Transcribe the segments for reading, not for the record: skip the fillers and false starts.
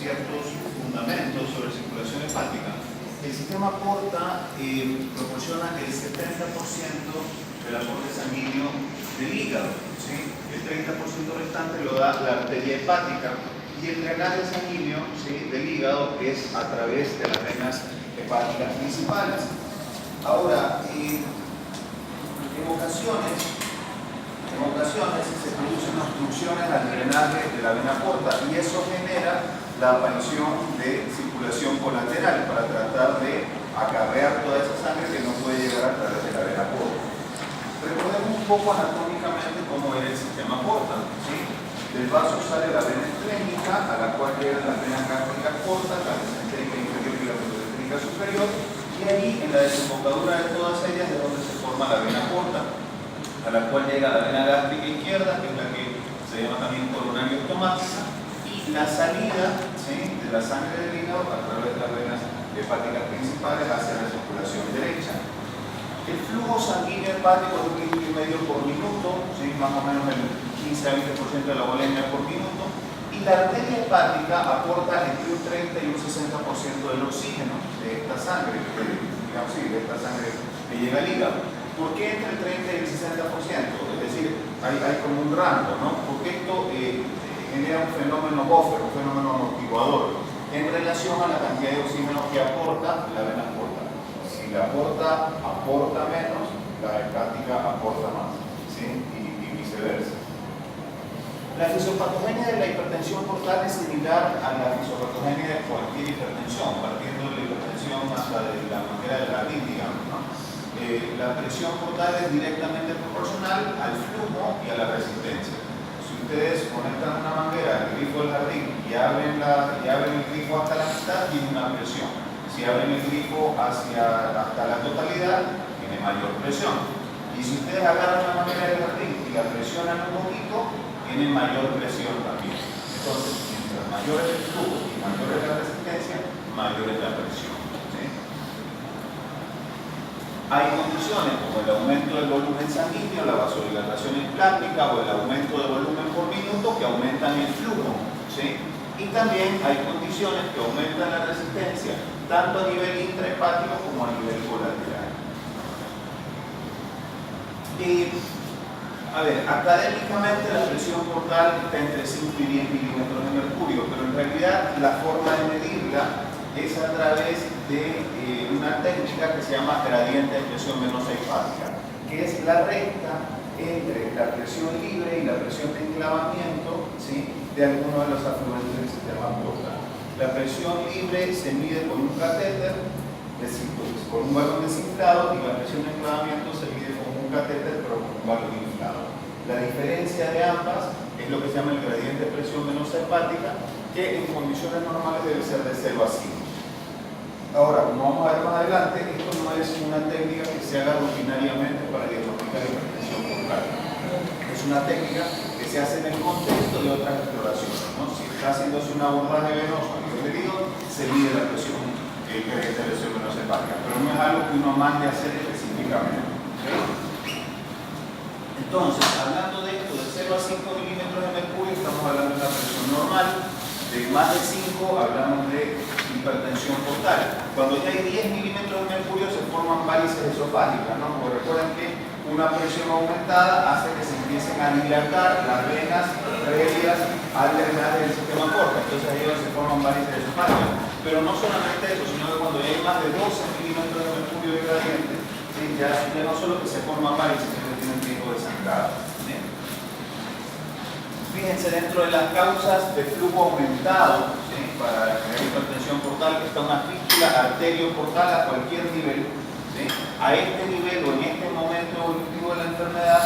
ciertos fundamentos sobre circulación hepática. El sistema porta proporciona el 70% del aporte sanguíneo del hígado, ¿sí? El 30% restante lo da la arteria hepática y el drenaje sanguíneo, ¿sí?, del hígado es a través de las venas hepáticas principales. Ahora, en ocasiones se producen obstrucciones al drenaje de la vena porta y eso genera la aparición de circulación colateral para tratar de acarrear toda esa sangre que no puede llegar a través de la vena porta. Recordemos un poco anatómicamente cómo era el sistema porta, ¿sí? Del vaso sale la vena esplénica, a la cual llegan las venas gástricas cortas, la mesentérica inferior y la mesentérica superior, y ahí en la desembocadura de todas ellas es donde se forma la vena porta, a la cual llega la vena gástrica izquierda, que es la que se llama también coronaria automática, y la salida, ¿sí?, de la sangre del hígado a través de las venas hepáticas principales hacia la circulación derecha. El flujo sanguíneo hepático es 1,5 litros por minuto, ¿sí?, más o menos el 15 a 20% de la volemia por minuto, y la arteria hepática aporta entre un 30 y un 60% del oxígeno de esta sangre, digamos así, de esta sangre que llega al hígado. ¿Por qué entre el 30 y el 60%? Es decir, hay como un rango, ¿no? Porque esto genera un fenómeno buffer, un fenómeno amortiguador, en relación a la cantidad de oxígeno que aporta la vena porta. Si la porta aporta menos, la hepática aporta más, ¿sí? Y viceversa. La fisiopatogenia de la hipertensión portal es similar a la fisiopatogenia de cualquier hipertensión, partiendo de la hipertensión hasta de la manguera del jardín, digamos, ¿no? La presión portal es directamente proporcional al flujo y a la resistencia. Si ustedes conectan una manguera al grifo del jardín y abren el grifo hasta la mitad, tiene una presión. Si abren el grifo hasta la totalidad, tiene mayor presión. Y si ustedes agarran la manguera del jardín y la presionan un poquito, tiene mayor presión también. Entonces, mientras mayor es el flujo y mayor es la resistencia, mayor es la presión. Hay condiciones como el aumento del volumen sanguíneo, la vasodilatación esplática o el aumento de volumen por minuto que aumentan el flujo, ¿sí? Y también hay condiciones que aumentan la resistencia, tanto a nivel intrahepático como a nivel colateral. A ver, académicamente la presión portal está entre 5 y 10 milímetros de mercurio, pero en realidad la forma de medirla es a través de una técnica que se llama gradiente de presión venosa hepática, que es la recta entre la presión libre y la presión de enclavamiento, ¿sí?, de alguno de los afluentes del sistema portal. La presión libre se mide con un catéter, con un balón desinflado, y la presión de enclavamiento se mide con un catéter pero con un balón inflado. La diferencia de ambas es lo que se llama el gradiente de presión venosa hepática, que en condiciones normales debe ser de 0 a 5. Ahora, como vamos a ver más adelante, esto no es una técnica que se haga rutinariamente para diagnosticar hipertensión portal. Es una técnica que se hace en el contexto de otras exploraciones, ¿no? Si está haciéndose un abordaje venoso a nivel del hígado, se mide la presión, el gradiente de presión venosa hepática, pero no es algo que uno mande a hacer específicamente, ¿okay? Entonces, hablando de esto, de 0 a 5 milímetros de mercurio, estamos hablando de una presión normal. De más de 5 hablamos de hipertensión portal. Cuando ya hay 10 milímetros de mercurio se forman varices esofágicas, ¿no? Porque recuerden que una presión aumentada hace que se empiecen a dilatar las venas previas al drenaje del sistema porta. Entonces ahí se forman varices esofágicas. Pero no solamente eso, sino que cuando ya hay más de 12 milímetros de mercurio de gradiente, ¿sí?, ya no solo que se forman varices, sino que tienen riesgo de sangrado. Fíjense, dentro de las causas de flujo aumentado, ¿sí?, para la hipertensión portal, está una fístula arterio-portal a cualquier nivel, ¿sí? A este nivel o en este momento evolutivo de la enfermedad,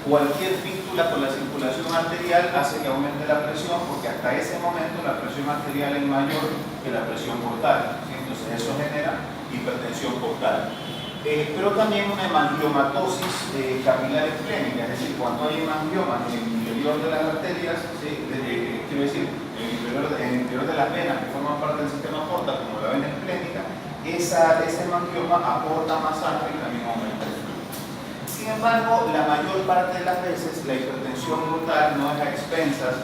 cualquier fístula con la circulación arterial hace que aumente la presión, porque hasta ese momento la presión arterial es mayor que la presión portal, ¿sí? Entonces eso genera hipertensión portal. Pero también una hemangiomatosis capilar esplénica, es decir, cuando hay hemangiomas en el interior de las arterias, ¿sí?, quiero decir, en el interior de las venas que forman parte del sistema portal, como la vena esplénica, ese hemangioma aporta más sangre y también aumenta el flujo. Sin embargo, la mayor parte de las veces la hipertensión portal no es a expensas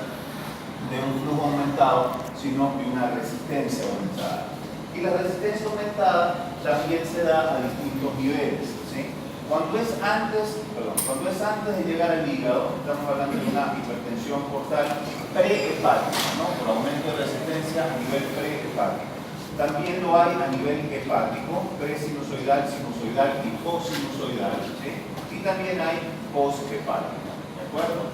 de un flujo aumentado, sino de una resistencia aumentada. Y la resistencia aumentada también se da a distintos niveles, ¿sí? Cuando es antes de llegar al hígado, estamos hablando de una hipertensión portal prehepática, ¿no? Por aumento de resistencia a nivel prehepático. También lo hay a nivel hepático, presinusoidal, sinusoidal y postsinusoidal, ¿sí? Y también hay poshepático, ¿de acuerdo?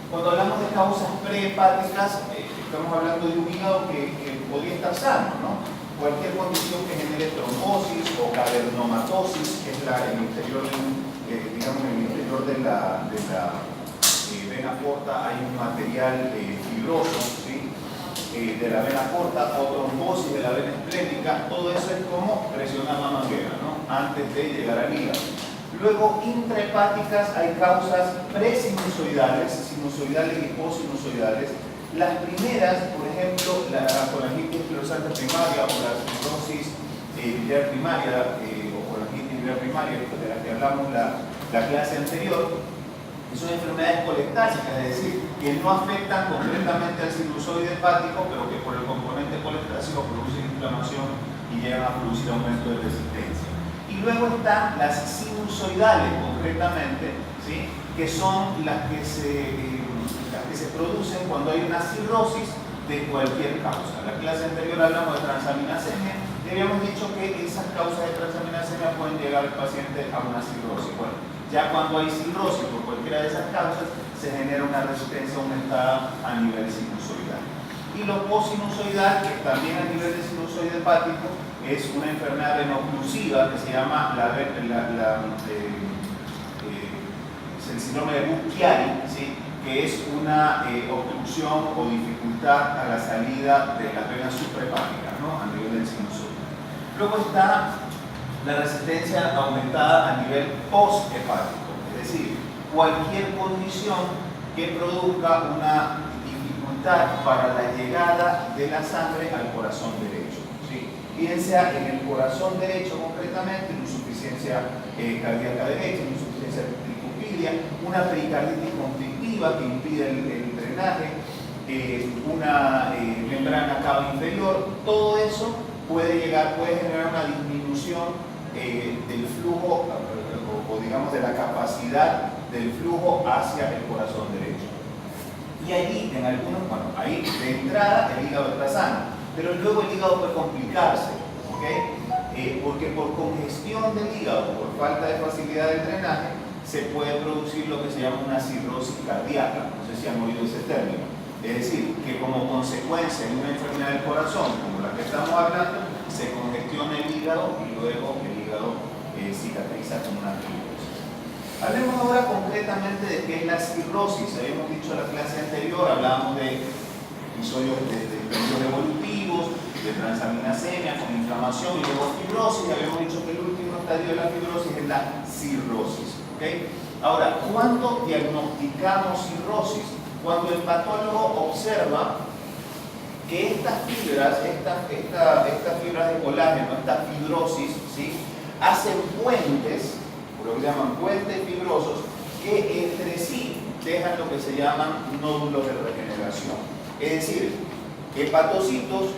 Cuando hablamos de causas prehepáticas, estamos hablando de un hígado que podría estar sano, ¿no? Cualquier condición que genere trombosis o cavernomatosis, que es el interior, digamos, en el interior de la vena porta hay un material fibroso, ¿sí? De la vena porta, o trombosis de la vena esplénica, todo eso es como presionar la manguera, ¿no? Antes de llegar al hígado. Luego, intrahepáticas, hay causas presinusoidales, sinusoidales y postsinusoidales. Las primeras, por ejemplo, la colangitis pilosante primaria o la cirrosis biliar primaria o colangitis biliar primaria, de la que hablamos la clase anterior, son enfermedades colestásicas, es decir, que no afectan concretamente al sinusoide hepático, pero que por el componente colestásico producen inflamación y llegan a producir aumento de resistencia. Y luego están las sinusoidales, concretamente, ¿sí? Que son las que se producen cuando hay una cirrosis de cualquier causa. En la clase anterior hablamos de transaminasemia y habíamos dicho que esas causas de transaminasemia pueden llegar al paciente a una cirrosis. Bueno, ya cuando hay cirrosis por cualquiera de esas causas, se genera una resistencia aumentada a nivel sinusoidal. Y lo postsinusoidal, que también a nivel de sinusoide hepático, es una enfermedad veno-oclusiva que se llama el síndrome de Buch-Chiari, ¿sí? Que es una obstrucción o dificultad a la salida de las venas suprahepáticas, ¿no? A nivel del sinusoide. Luego está la resistencia aumentada a nivel poshepático, es decir, cualquier condición que produzca una dificultad para la llegada de la sangre al corazón derecho, ¿sí? Bien sea en el corazón derecho concretamente, insuficiencia cardíaca derecha, insuficiencia tricupidia, una pericarditis constrictiva que impide el drenaje, una membrana cava inferior, todo eso puede generar una disminución del flujo o digamos de la capacidad del flujo hacia el corazón derecho. Y allí, en algunos, bueno, ahí de entrada el hígado está sano, pero luego el hígado puede complicarse, ¿ok? Porque por congestión del hígado, por falta de facilidad de drenaje, se puede producir lo que se llama una cirrosis cardíaca. No sé si han oído ese término. Es decir, que como consecuencia de una enfermedad del corazón, como la que estamos hablando, se congestiona el hígado y luego el hígado cicatriza con una fibrosis. Hablemos ahora concretamente de qué es la cirrosis. Habíamos dicho en la clase anterior, hablábamos de episodios de evolutivos, de transaminasemia con inflamación y luego fibrosis. Habíamos dicho que el último estadio de la fibrosis es la cirrosis. ¿Okay? Ahora, ¿cuándo diagnosticamos cirrosis? Cuando el patólogo observa que estas fibras, estas fibras de colágeno, esta fibrosis, ¿sí? Hacen puentes, por lo que llaman puentes fibrosos, que entre sí dejan lo que se llaman nódulos de regeneración. Es decir, hepatocitos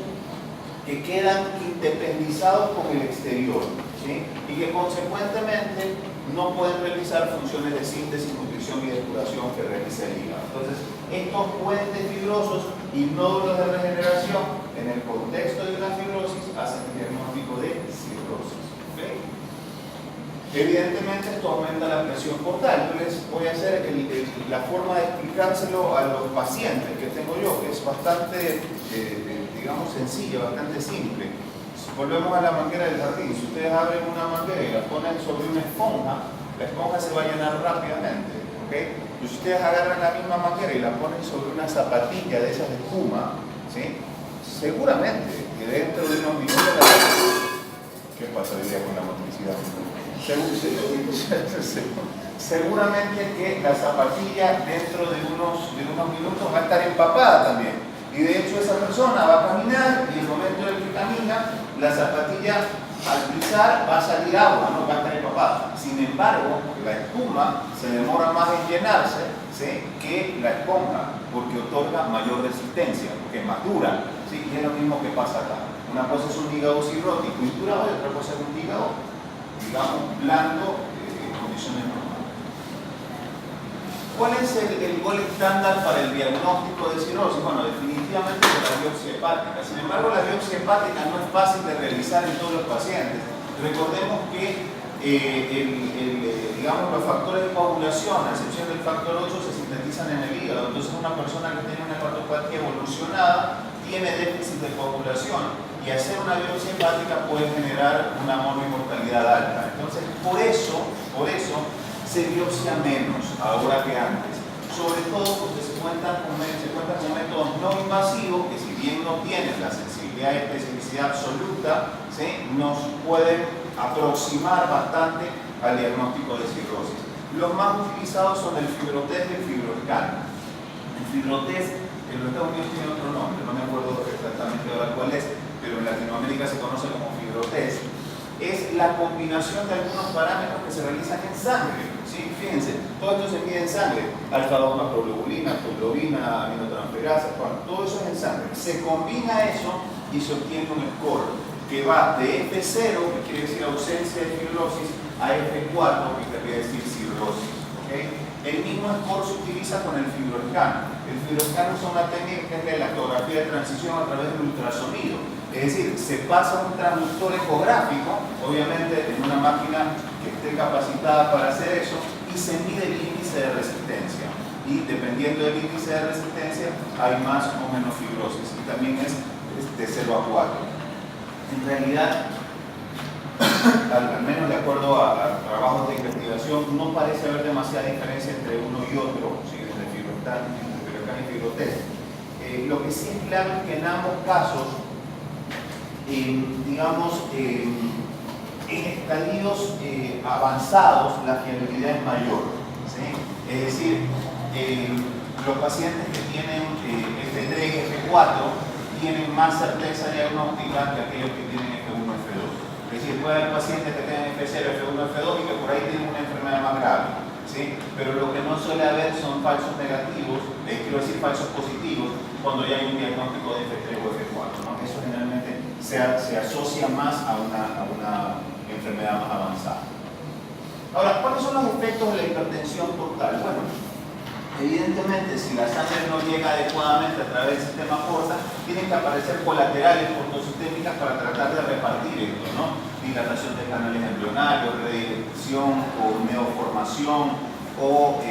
que quedan independizados con el exterior, ¿sí? Y que consecuentemente no pueden realizar funciones de síntesis, nutrición y depuración que realiza el hígado. Entonces, estos puentes fibrosos y nódulos de regeneración en el contexto de una fibrosis hacen el diagnóstico de cirrosis. ¿Okay? Evidentemente esto aumenta la presión portal. Yo les voy a hacer la forma de explicárselo a los pacientes que tengo yo, que es bastante, digamos, sencilla, bastante simple. Si volvemos a la manguera del jardín, si ustedes abren una manguera y la ponen sobre una esponja, la esponja se va a llenar rápidamente. ¿Okay? Y si ustedes agarran la misma manguera y la ponen sobre una zapatilla de esas de espuma, ¿sí? Seguramente que dentro de unos minutos ¿qué pasa hoy día con la motricidad? Seguramente que la zapatilla dentro de unos minutos va a estar empapada también. Y de hecho esa persona va a caminar y en el momento en que camina, la zapatilla al pisar va a salir agua, no va a estar empapada. Sin embargo, la espuma se demora más en llenarse, ¿sí? Que la esponja. porque otorga mayor resistencia, porque es más dura, ¿sí? Y es lo mismo que pasa acá. Una cosa es un hígado cirrótico incurado y otra cosa es un hígado, digamos, blando, en condiciones normales. ¿Cuál es el gol estándar para el diagnóstico de cirrosis? Bueno, definitivamente con la biopsia hepática. Sin embargo, la biopsia hepática no es fácil de realizar en todos los pacientes. Recordemos que digamos, los factores de coagulación, a excepción del factor 8, se sintetizan en el hígado. Entonces, una persona que tiene una hepatopatía evolucionada tiene déficit de coagulación y hacer una biopsia hepática puede generar una mortalidad alta. Entonces, por eso se biopsia menos ahora que antes, sobre todo porque se cuenta con métodos no invasivos que, si bien no tienen la sensibilidad y especificidad absoluta, ¿sí?, nos pueden aproximar bastante al diagnóstico de cirrosis. Los más utilizados son el fibrotest y el fibroscan. El fibrotest en los Estados Unidos tiene otro nombre, no me acuerdo exactamente ahora cuál es, pero en Latinoamérica se conoce como fibrotest. Es la combinación de algunos parámetros que se realizan en sangre. ¿Sí? Fíjense, todo esto se mide en sangre: alfa-2 macroglobulina, hemoglobina, aminotransferasa, bueno, todo eso es en sangre. Se combina eso y se obtiene un score que va de F0, que quiere decir ausencia de fibrosis, a F4, que querría decir cirrosis. ¿Okay? El mismo score se utiliza con el fibroscan. El fibroscan usa una técnica que es la elastografía de transición a través del ultrasonido. Es decir, se pasa un transductor ecográfico, obviamente en una máquina que esté capacitada para hacer eso, y se mide el índice de resistencia. Y dependiendo del índice de resistencia, hay más o menos fibrosis. Y también es de 0 a 4. En realidad, al menos de acuerdo a trabajos de investigación, no parece haber demasiada diferencia entre uno y otro, ¿sí?, entre fibroscan y fibrotest. Lo que sí es claro es que en ambos casos, digamos, en estadios avanzados, la fiabilidad es mayor, ¿sí? Es decir, los pacientes que tienen F3, F4 tienen más certeza diagnóstica que aquellos que tienen F1, F2. Es decir, puede haber pacientes que tienen F0, F1, F2 y que por ahí tienen una enfermedad más grave, ¿sí? Pero lo que no suele haber son falsos negativos, quiero decir falsos positivos, cuando ya hay un diagnóstico de F3 o F4, ¿no? Eso generalmente se asocia más a una enfermedad más avanzada. Ahora, ¿cuáles son los efectos de la hipertensión portal? Bueno, evidentemente, si la sangre no llega adecuadamente a través del sistema porta, tienen que aparecer colaterales portosistémicas para tratar de repartir esto, ¿no? Dilatación de canales embrionarios, redirección o neoformación o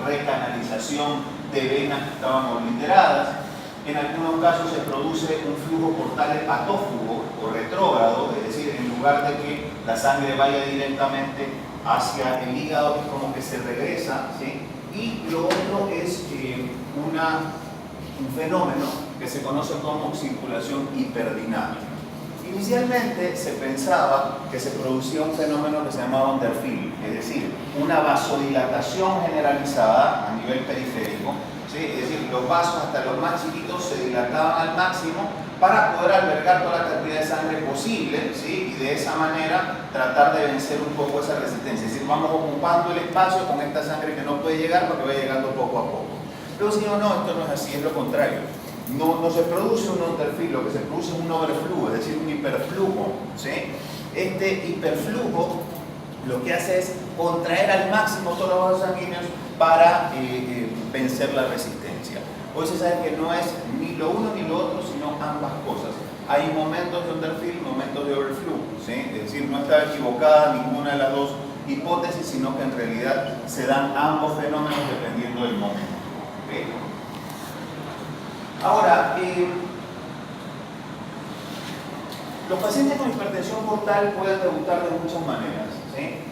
recanalización de venas que estaban obliteradas. En algunos casos se produce un flujo portal hepatófugo o retrógrado, es decir, en lugar de que la sangre vaya directamente hacia el hígado, es como que se regresa, ¿sí? Y lo otro es un fenómeno que se conoce como circulación hiperdinámica. Inicialmente se pensaba que se producía un fenómeno que se llamaba underfill, es decir, una vasodilatación generalizada a nivel periférico, ¿sí? Es decir, los vasos, hasta los más chiquitos, se dilataban al máximo para poder albergar toda la cantidad de sangre posible, ¿sí? Y de esa manera tratar de vencer un poco esa resistencia. Es decir, vamos ocupando el espacio con esta sangre que no puede llegar porque va llegando poco a poco. Pero si no, esto no es así, es lo contrario. No se produce un underfill, lo que se produce es un overflujo, es decir, un hiperflujo, ¿sí? Este hiperflujo lo que hace es contraer al máximo todos los vasos sanguíneos para vencer la resistencia. Hoy se sabe que no es ni lo uno ni lo otro, sino ambas cosas. Hay momentos de underfill, momentos de overflow, ¿sí? Es decir, no está equivocada ninguna de las dos hipótesis, sino que en realidad se dan ambos fenómenos dependiendo del momento. ¿Okay? Ahora, los pacientes con hipertensión portal pueden debutar de muchas maneras, ¿sí?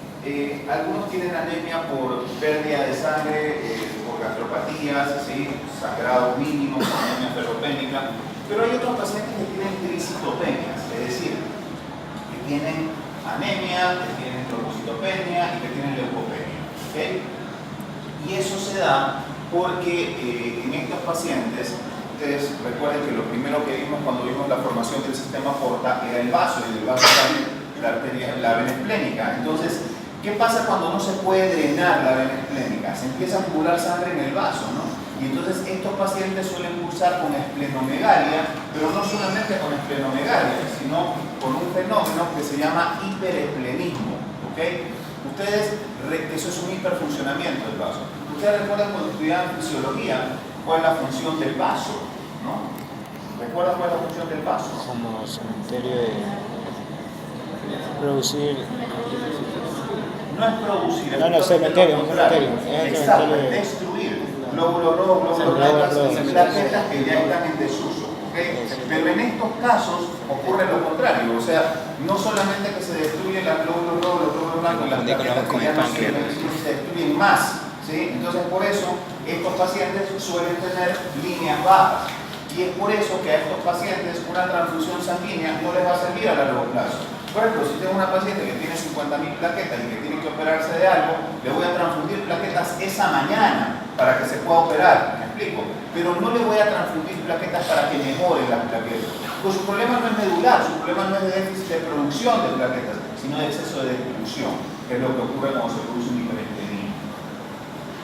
Algunos tienen anemia por pérdida de sangre, por gastropatías, ¿sí?, sangrados mínimos, anemia ferropénica, pero hay otros pacientes que tienen tricitopenias, es decir, que tienen anemia, que tienen trombocitopenia y que tienen leucopenia, ¿okay? Y eso se da porque en estos pacientes, ustedes recuerden que lo primero que vimos cuando vimos la formación del sistema porta era el vaso, y del vaso sale la vena esplénica. Entonces, ¿qué pasa cuando no se puede drenar la vena esplénica? Se empieza a acumular sangre en el vaso, ¿no? Y entonces estos pacientes suelen cursar con esplenomegalia, pero no solamente con esplenomegalia, sino con un fenómeno que se llama hiperesplenismo. ¿Okay? Eso es un hiperfuncionamiento del vaso. Ustedes recuerdan cuando estudiaban fisiología cuál es la función del vaso, ¿no? ¿Recuerdan cuál es la función del vaso? Como cementerio de producir. No es producir, es cementerio. Exacto, es destruir glóbulos rojos, glóbulos blancos, plaquetas que ya están en desuso. ¿Okay? Pero en estos casos ocurre lo contrario, o sea, no solamente que se destruyen los glóbulos rojos, los glóbulos blancos y las plaquetas que ya no sirven, sino que se destruyen más. ¿Sí? Entonces, por eso, estos pacientes suelen tener líneas bajas. Y es por eso que a estos pacientes una transfusión sanguínea no les va a servir a largo plazo. Por ejemplo, si tengo una paciente que tiene 50.000 plaquetas y que tiene que operarse de algo, le voy a transfundir plaquetas esa mañana para que se pueda operar, ¿me explico? Pero no le voy a transfundir plaquetas para que mejoren las plaquetas. Pues su problema no es medular, su problema no es de déficit de producción de plaquetas, sino de exceso de destrucción, que es lo que ocurre cuando se produce un hiperesplenismo.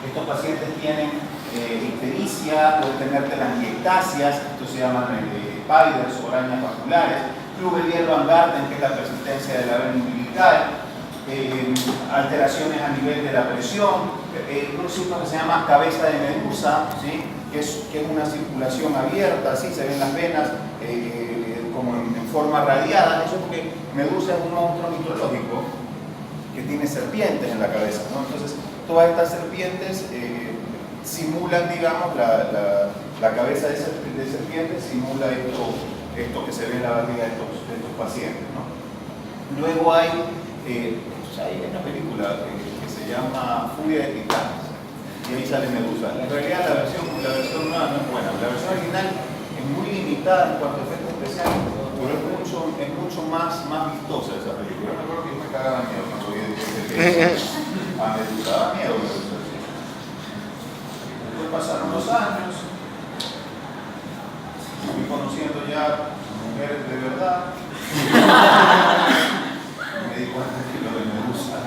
Estos pacientes tienen ictericia, pueden tener telangiectasias, esto se llaman spiders o arañas vasculares, Crüger-Van-Garten, que es la persistencia de la vena umbilical, alteraciones a nivel de la presión, un síntoma que se llama cabeza de medusa, ¿sí? que es una circulación abierta, ¿sí? Se ven las venas como en forma radiada. Eso es porque medusa es un monstruo mitológico que tiene serpientes en la cabeza, ¿no? Entonces, todas estas serpientes simulan, digamos, la cabeza de serpiente simula esto que se ve en la barriga de estos pacientes, ¿no? Luego hay una película que se llama Furia de Titanes, y ahí sale Medusa. En realidad la versión nueva no es buena, la versión original es muy limitada en cuanto a efectos especiales, pero es mucho más vistosa esa película. Yo me acuerdo que yo me cagaba miedo cuando vi a Medusa, daba miedo Medusa. Después pasaron los años, fui conociendo ya mujeres de verdad. Me di cuenta que lo de Medusa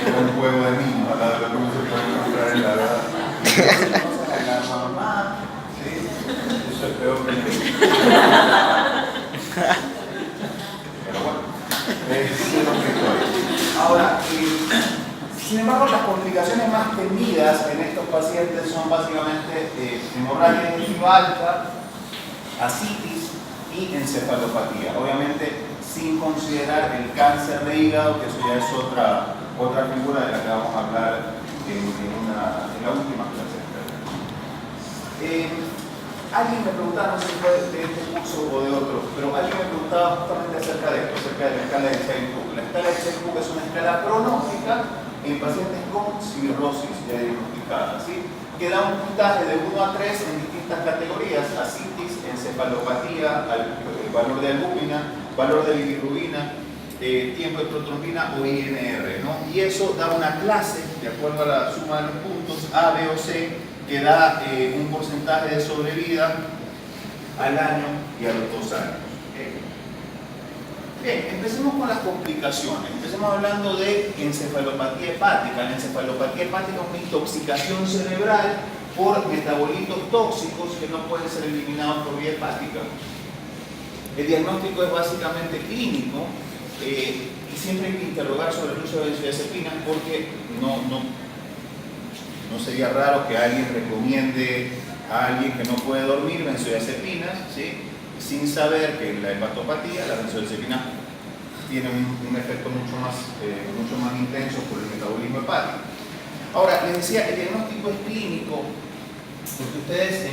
era un juego de niños, al lado de lo que uno se puede encontrar en la verdad. Entonces a la mamá, ¿sí? Eso es peor que el pero bueno, eso es lo que estoy. Ahora, sin embargo, las complicaciones más temidas en estos pacientes son básicamente hemorragia digestiva alta, ascitis y encefalopatía. Obviamente, sin considerar el cáncer de hígado, que eso ya es otra figura de la que vamos a hablar en la última clase. Alguien me preguntaba, no sé si fue de este curso o de otro, pero alguien me preguntaba justamente acerca de esto, acerca de la escala de Child-Pugh. La escala de Child-Pugh es una escala pronóstica en pacientes con cirrosis ya diagnosticada, ¿sí? Que da un puntaje de 1 a 3 en distintas categorías: ascitis, encefalopatía, el valor de albúmina, valor de bilirrubina, tiempo de protrombina o INR, ¿no? Y eso da una clase, de acuerdo a la suma de los puntos, A, B o C, que da un porcentaje de sobrevida al año y a los 2 años. Bien, empecemos con las complicaciones. Empecemos hablando de encefalopatía hepática. La encefalopatía hepática es una intoxicación cerebral por metabolitos tóxicos que no pueden ser eliminados por vía hepática. El diagnóstico es básicamente clínico y siempre hay que interrogar sobre el uso de benzodiazepinas porque no sería raro que alguien recomiende a alguien que no puede dormir benzodiazepinas, ¿sí? Sin saber que en la hepatopatía las benzodiazepinas tienen un efecto mucho más intenso por el metabolismo hepático. Ahora, les decía, el diagnóstico es clínico porque ustedes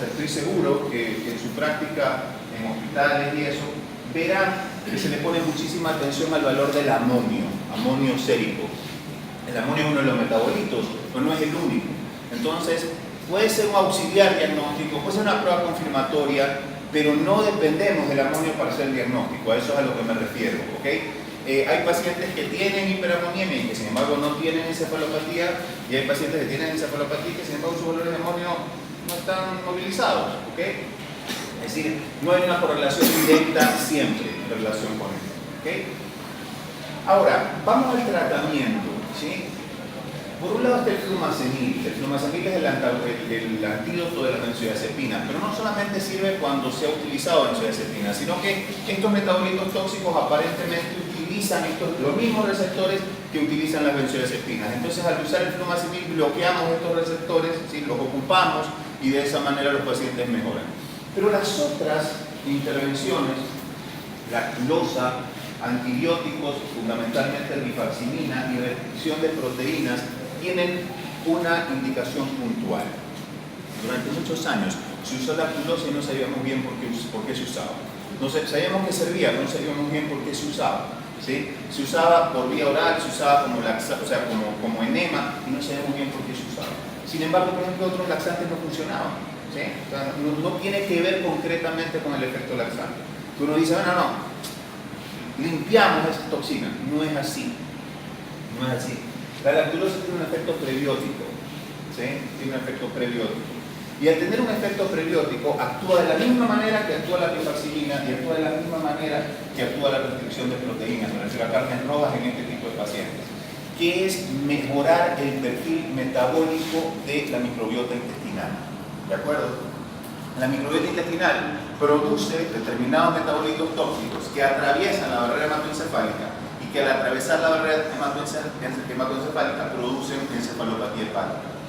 estoy seguro que en su práctica en hospitales y eso, verán que se le pone muchísima atención al valor del amonio sérico. El amonio es uno de los metabolitos, pero no es el único. Entonces, puede ser un auxiliar diagnóstico, puede ser una prueba confirmatoria, pero no dependemos del amonio para hacer el diagnóstico. A eso es a lo que me refiero, ¿ok? Hay pacientes que tienen hiperamoniemia y que sin embargo no tienen encefalopatía, y hay pacientes que tienen encefalopatía y que sin embargo sus valores de amonio no están movilizados, ¿ok? Es decir, no hay una correlación directa siempre en relación con esto, ¿ok? Ahora, vamos al tratamiento, ¿sí? Por un lado está el flumazenil. El flumazenil es el antídoto de la benzodiazepina, pero no solamente sirve cuando se ha utilizado benzodiazepina, sino que estos metabolitos tóxicos aparentemente utilizan los mismos receptores que utilizan las benzodiazepinas. Entonces, al usar el flumazenil bloqueamos estos receptores, ¿sí? Los ocupamos y de esa manera los pacientes mejoran. Pero las otras intervenciones, lactulosa, antibióticos, fundamentalmente rifaximinina y restricción de proteínas, tienen una indicación puntual. Durante muchos años se usó lactulosa y no sabíamos bien por qué se usaba. Sabíamos que servía, pero no sabíamos bien por qué se usaba. ¿Sí? Se usaba por vía oral, se usaba como como enema y no sabíamos bien por qué se usaba. Sin embargo, por ejemplo, otros laxantes no funcionaban. ¿Sí? O sea, no tiene que ver concretamente con el efecto laxante. Uno dice, bueno, no, limpiamos esa toxina. No es así. No es así. La lactulosa tiene un efecto prebiótico. ¿Sí? Tiene un efecto prebiótico. Y al tener un efecto prebiótico, actúa de la misma manera que actúa la rifaximinina y actúa de la misma manera que actúa la restricción de proteínas, me refiero a carnes rojas en este tipo de pacientes, que es mejorar el perfil metabólico de la microbiota intestinal. ¿De acuerdo? La microbiota intestinal produce determinados metabolitos tóxicos que atraviesan la barrera hematoencefálica y que al atravesar la barrera hematoencefálica producen encefalopatía hepática.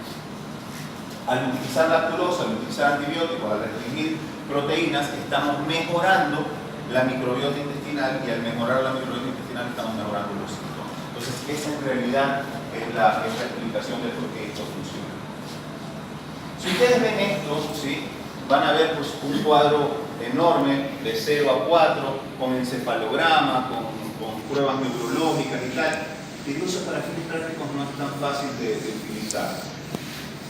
Al utilizar lactulosa, al utilizar antibióticos, al restringir proteínas, estamos mejorando la microbiota intestinal y al mejorar la microbiota intestinal estamos mejorando los síntomas. Entonces, esa en realidad es la explicación de por qué esto funciona. Si ustedes ven esto, ¿sí? Van a ver pues, un cuadro enorme de 0 a 4 con encefalograma, con pruebas neurológicas y tal, que eso para fines prácticos no es tan fácil de utilizar.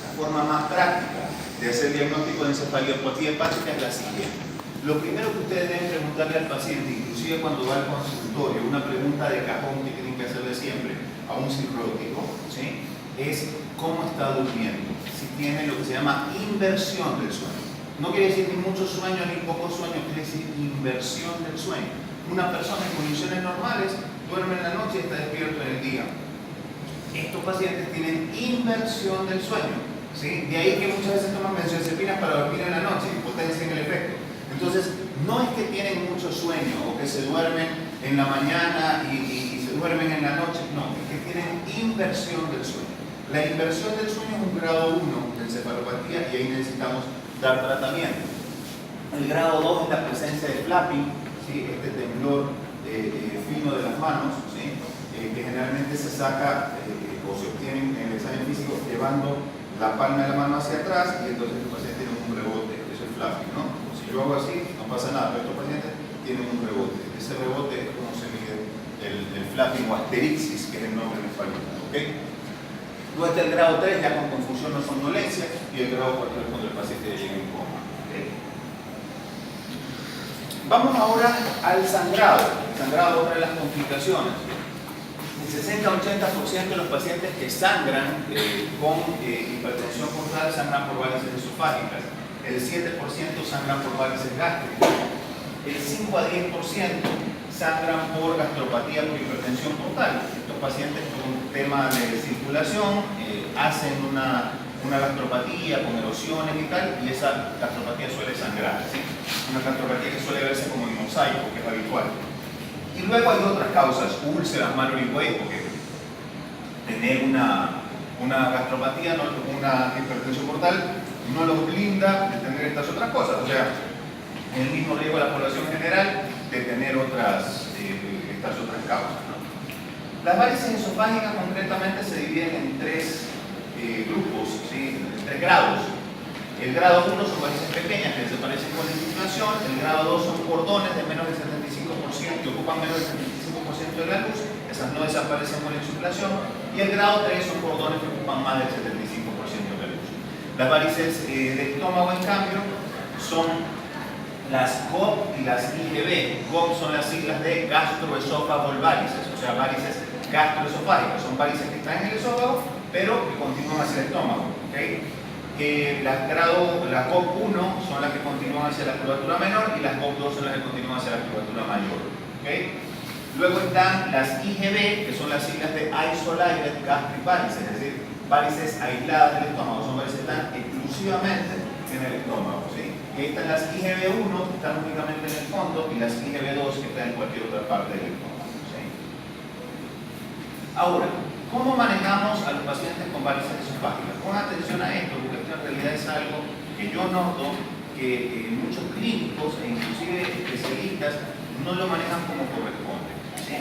La forma más práctica de hacer diagnóstico de encefalopatía hepática es la siguiente. Lo primero que ustedes deben preguntarle al paciente, inclusive cuando va al consultorio, una pregunta de cajón que tienen que hacerle siempre a un cirrótico, ¿sí? Es cómo está durmiendo, si tiene lo que se llama inversión del sueño. No quiere decir ni mucho sueño ni poco sueño, quiere decir inversión del sueño. Una persona en condiciones normales duerme en la noche y está despierto en el día. Estos pacientes tienen inversión del sueño, ¿sí? De ahí que muchas veces toman benzodiazepinas para dormir en la noche y potencian el efecto. Entonces, no es que tienen mucho sueño o que se duermen en la mañana y se duermen en la noche, no, es que tienen inversión del sueño. La inversión del sueño es un grado 1 de encefalopatía y ahí necesitamos dar tratamiento. El grado 2 es la presencia de flapping, ¿sí? Este temblor fino de las manos, ¿sí? Que generalmente se saca o se obtiene en el examen físico llevando la palma de la mano hacia atrás y entonces el paciente tiene un rebote, eso es flapping, ¿no? Si yo hago así, no pasa nada, pero estos pacientes tienen un rebote. Ese rebote es como se mide el flapping o asterixis, que es el nombre en español, ¿ok? Luego está el grado 3, ya con confusión o somnolencia, y el grado 4 es cuando el paciente llega en coma. ¿Okay? Vamos ahora al sangrado. El sangrado es otra de las complicaciones. El 60-80% de los pacientes que sangran con hipertensión portal sangran por varices esofágicas. El 7% sangran por varices gástricas. El 5 a 10% sangran por gastropatía por hipertensión portal. Estos pacientes con tema de circulación hacen una gastropatía con erosiones y tal, y esa gastropatía suele sangrar, ¿sí? Una gastropatía que suele verse como en mosaico, que es habitual. Y luego hay otras causas, úlceras, Mallory-Weiss, porque tener una gastropatía, una hipertensión portal, no los blinda de tener estas otras cosas. O sea, el mismo riesgo de la población general de tener estas otras causas, ¿no? Las varices esofágicas concretamente se dividen en tres grupos, ¿sí? En 3 grados. El grado 1 son varices pequeñas que desaparecen con la insuflación. El grado 2 son cordones de menos del 75%, que ocupan menos del 75% de la luz. Esas no desaparecen con la insuflación. Y el grado 3 son cordones que ocupan más del 75% de la luz. Las varices de estómago, en cambio, son las GOP y las IgB. GOP son las siglas de gastroesófago varices, o sea, varices gastroesofágicas. Son varices que están en el esófago, pero que continúan hacia el estómago. ¿Okay? Las GOP1 son las que continúan hacia la curvatura menor y las GOP2 son las que continúan hacia la curvatura mayor. ¿Okay? Luego están las IgB, que son las siglas de Isolated Gastric Varices, es decir, varices aisladas del estómago, son varices que están exclusivamente en el estómago, ¿sí? Y ahí están las IgB1 que están únicamente en el fondo y las IgB2 que están en cualquier otra parte del estómago, ¿sí? Ahora, ¿cómo manejamos a los pacientes con varices esofágicas? Pon atención a esto, porque esto en realidad es algo que yo noto que muchos clínicos e inclusive especialistas no lo manejan como corresponde, ¿sí?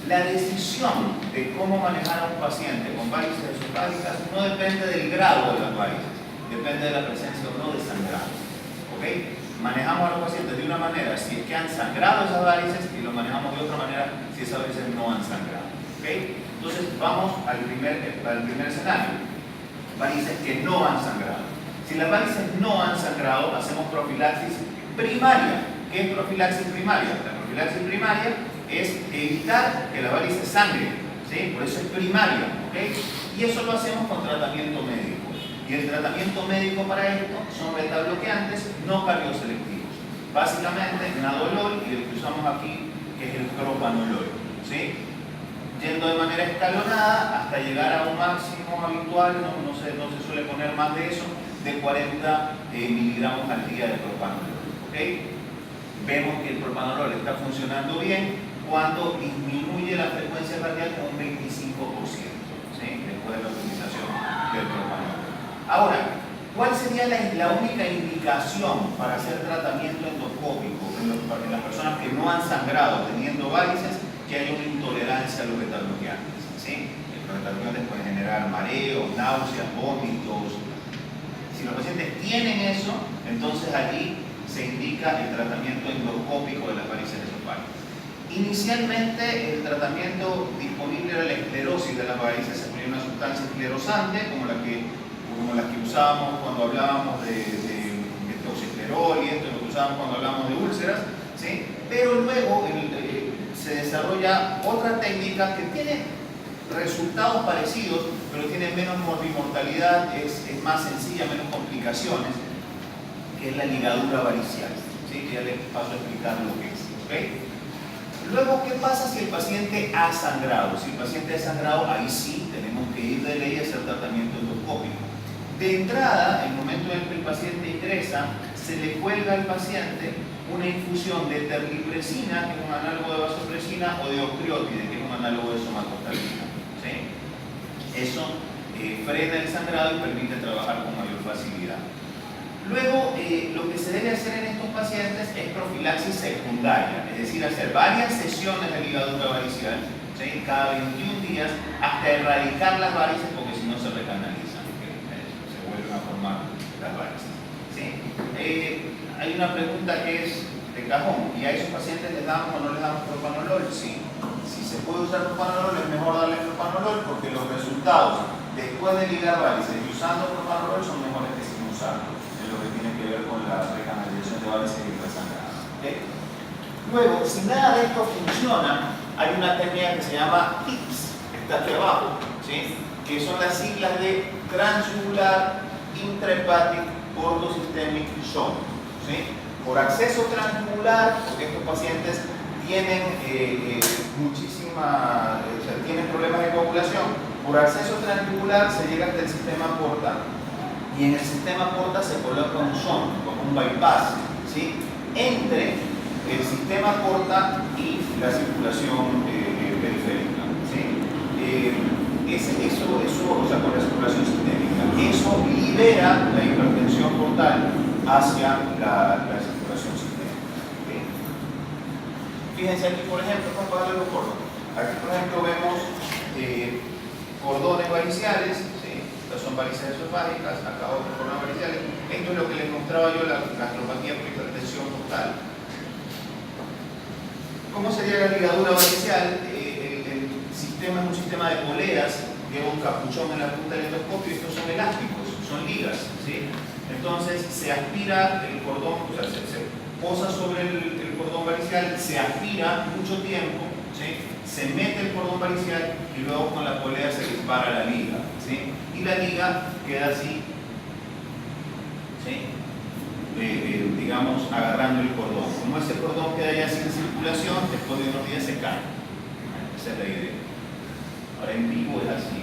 La decisión de cómo manejar a un paciente con varices esofágicas no depende del grado de las varices, depende de la presencia o no de sangrado, ¿ok? Manejamos a los pacientes de una manera si es que han sangrado esas varices y lo manejamos de otra manera si esas varices no han sangrado, ¿ok? Entonces vamos al primer escenario, varices que no han sangrado. Si las varices no han sangrado, hacemos profilaxis primaria. ¿Qué es profilaxis primaria? La profilaxis primaria es evitar que la varice sangre, ¿sí? Por eso es primaria, ¿ok? Y eso lo hacemos con tratamiento médico. Y el tratamiento médico para esto son beta bloqueantes no cardioselectivos. Básicamente nadolol y el que usamos aquí, que es el propanolol, ¿sí? Yendo de manera escalonada hasta llegar a un máximo habitual, no se suele poner más de eso, de 40 miligramos al día de propanolol, ¿ok? Vemos que el propanolol está funcionando bien cuando disminuye la frecuencia cardíaca un 25%, ¿sí? Después de la utilización del propanolol. Ahora, ¿cuál sería la única indicación para hacer tratamiento endoscópico en las personas que no han sangrado teniendo varices? Que hay una intolerancia a los beta-bloqueantes, ¿sí? Los beta-bloqueantes pueden generar mareos, náuseas, vómitos. Si los pacientes tienen eso, entonces allí se indica el tratamiento endoscópico de las varices esofágicas. Inicialmente el tratamiento disponible era la esclerosis de las varices, se ponía una sustancia esclerosante como las que usábamos cuando hablábamos de toxiclerol y esto, lo que usábamos cuando hablábamos de úlceras, ¿sí? Pero luego se desarrolla otra técnica que tiene resultados parecidos, pero tiene menos morbimortalidad, es más sencilla, menos complicaciones, que es la ligadura varicial, ¿sí? Que ya les paso a explicar lo que es, ¿okay? Luego, ¿qué pasa si el paciente ha sangrado? Si el paciente ha sangrado, ahí sí tenemos que ir de ley a hacer tratamiento endoscópico. De entrada, en el momento en que el paciente ingresa, se le cuelga al paciente una infusión de terlipresina, que es un análogo de vasopresina, o de octreotide, que es un análogo de somatostabina, ¿sí? Eso frena el sangrado y permite trabajar con mayor facilidad. Luego, lo que se debe hacer en estos pacientes es profilaxis secundaria, es decir, hacer varias sesiones de ligadura varicial, ¿sí? Cada 21 días hasta erradicar las varices, porque si no se recanalizan, se vuelven a formar las varices, ¿sí? Hay una pregunta que es de cajón, ¿y a esos pacientes les damos o no les damos propanolol? Sí. Si se puede usar propanolol, es mejor darle propanolol porque los resultados después de ligar varices y usando propanolol son mejores que sin usarlo, en lo que tiene que ver con la recanalización de varices y resangrado, ¿okay? Luego, si nada de esto funciona, hay una técnica que se llama TIPS, que está aquí abajo, ¿sí? Que son las siglas de Transjugular Intrahepatic Portosystemic Shunt, ¿sí? Por acceso transjugular, porque estos pacientes tienen tienen problemas de coagulación. Por acceso transjugular se llega hasta el sistema porta y en el sistema porta se coloca un shunt, como un bypass, ¿sí? Entre el sistema porta y la circulación periférica, ¿sí? O sea, con la circulación sistémica, eso libera la hipertensión portal hacia la circulación sistémica, ¿okay? Fíjense aquí, por ejemplo, vamos a darle los cordones. Aquí, por ejemplo, vemos cordones variciales, ¿sí? Estas son varices esofágicas, acá otros cordones variciales. Esto es lo que les mostraba yo, la gastropatía por hipertensión portal. ¿Cómo sería la ligadura varicial? El sistema es un sistema de poleas, lleva un capuchón en la punta del endoscopio y estos son elásticos, son ligas, ¿sí? Entonces se aspira el cordón, o sea, se posa sobre el cordón varicial, se aspira mucho tiempo, ¿sí? Se mete el cordón varicial y luego con la polea se dispara la liga, ¿sí? Y la liga queda así, ¿sí? Digamos, agarrando el cordón. Como ese cordón queda ya sin circulación, después de unos días se cae. Esa es la idea. Ahora en vivo es así.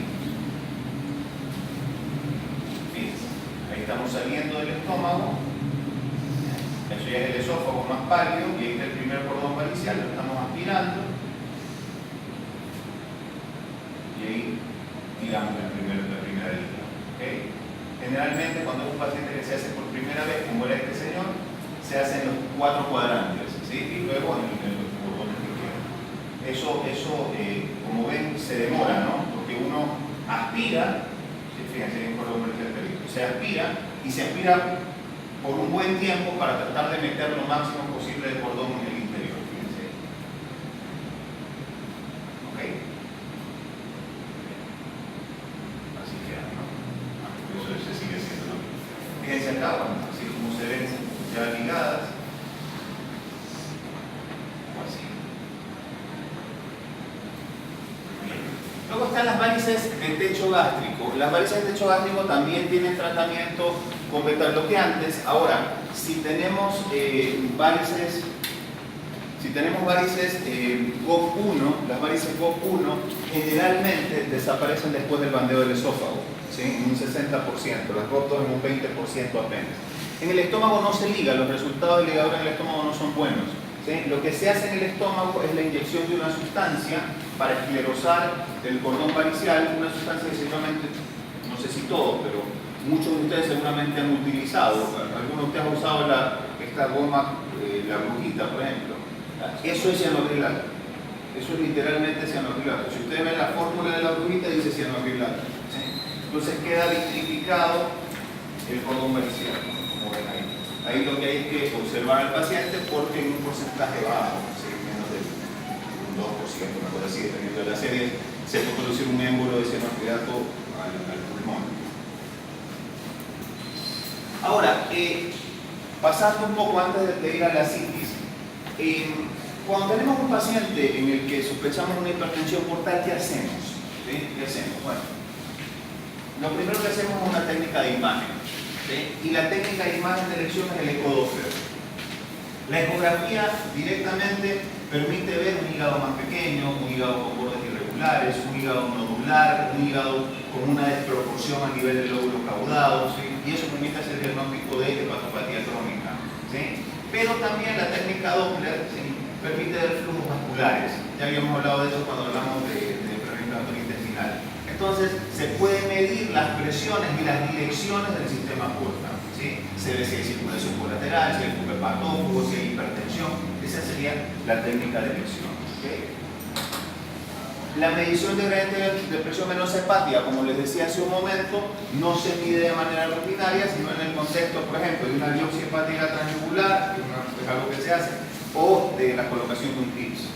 Fíjense, ahí estamos saliendo del estómago. Eso ya es el esófago más pálido, y ahí está el primer cordón varicial, lo estamos aspirando. Y ahí tiramos la primera línea. ¿Okay? Generalmente cuando es un paciente que se hace por primera vez, como era este señor, se hacen los 4 cuadrantes, ¿sí? Y luego en los cordones que quedan. Eso como ven, se demora, ¿no? Porque uno aspira, fíjense, hay un cordón varicial periodo, se aspira y se aspira por un buen tiempo para tratar de meter lo máximo posible de cordón en el interior, fíjense. ¿Ok? Así queda, ¿no? Eso se sigue haciendo, ¿no? Fíjense acá, bueno, así como se ven ya ligadas, o así. Bien. Luego están las varices de techo gástrico. Las varices de techo gástrico también tienen tratamiento con beta-bloqueantes. Ahora, si tenemos varices GOP1, las varices GOP1 generalmente desaparecen después del bandeo del esófago, ¿sí? En un 60%, las GOP2 en un 20% apenas. En el estómago no se liga, los resultados de ligadura en el estómago no son buenos, ¿sí? Lo que se hace en el estómago es la inyección de una sustancia para esclerosar el cordón varicial, una sustancia que seguramente, no sé si todos, pero muchos de ustedes seguramente han utilizado. Algunos de ustedes han usado esta goma, la brujita, por ejemplo. Eso es cianoacrilato. Eso es literalmente cianoacrilato. Si ustedes ven la fórmula de la brujita, dice cianoacrilato, ¿sí? Entonces queda vitrificado el cordón varicial, como ven ahí. Ahí lo que hay es que observar al paciente porque en un porcentaje bajo, ¿sí? Menos del 2%, una cosa así, dependiendo de la serie, se puede producir un émbolo de cianoacrilato al pulmón. Ahora, pasando un poco antes de ir a la citis, cuando tenemos un paciente en el que sospechamos una hipertensión portal, ¿qué hacemos? ¿Sí? ¿Qué hacemos? Bueno, lo primero que hacemos es una técnica de imagen, ¿sí? Y la técnica de imagen de elección es el ecodoppler. La ecografía directamente permite ver un hígado más pequeño, un hígado con bordes irregulares, un hígado nodular, un hígado con una desproporción a nivel del lóbulo caudado, ¿sí? Y eso permite hacer el diagnóstico de hepatopatía crónica, ¿sí? Pero también la técnica Doppler, ¿sí? Permite ver flujos vasculares. Ya habíamos hablado de eso cuando hablamos de inflamatorio intestinal. Entonces, se pueden medir las presiones y las direcciones del sistema portal, ¿sí? Se ve si hay circulación colateral, si hay flujo hepatófago, si hay hipertensión. Esa sería la técnica de elección, ¿okay? La medición de gradiente de presión venosa hepática, como les decía hace un momento, no se mide de manera rutinaria, sino en el contexto, por ejemplo, de una biopsia hepática transjugular, que es algo que se hace, o de la colocación de un TIPS.